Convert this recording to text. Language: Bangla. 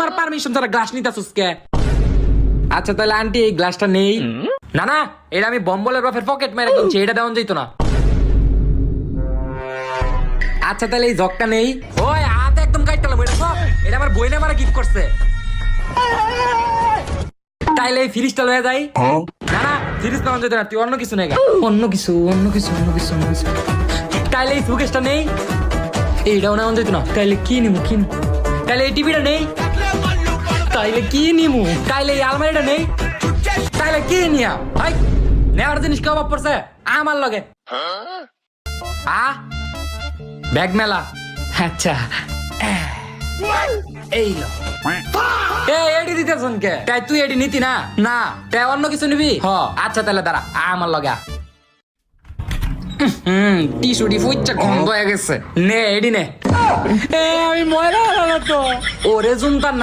আমার পারমিশন ছাড়া গ্লাস নিতেছিস কে? আচ্ছা তাহলে আন্টি এই গ্লাসটা নেই। না না, এটা আমি বম্বলের বাপের পকেট মেরে কিনছি, এটা দেওয়া যেত না। আচ্ছা তাহলে এই জগটা নেই। ওই হাত একদম কাটতাম, এটা আমার বইনে আমার গিফট করছে। তাইলে এই ফ্রিজটা লয়ে যাই। না না, ফ্রিজ নেওয়া যেত না, তুই অন্য কিছু নেই। অন্য কিছু। তাইলে এই সুকেশটা নেই, এইটাও নেওয়া যেত না। তাইলে কি নিমু? তাইলে এই টিভিটা নেই, তাইলে কি নিমু? তাইলে এই আলমারিটা নেই, তাইলে কি নিয়া? ভাই নেওয়ার জিনিস কেউ অভাব পড়ছে আমার লগে। ব্যাগ মেলা। আচ্ছা এই লো। এডি দিতেছন কে? তাই তুই এডি নিতি না? না তাই অন্য কিছু নিবি? হ আচ্ছা তাহলে দাঁড়া, আমার লগে টিস্যুটি ফুইচ্ছা গন্ধ হয়ে গেছে। নে এডি নে। আমি ময়লা তো ওরে জুমতার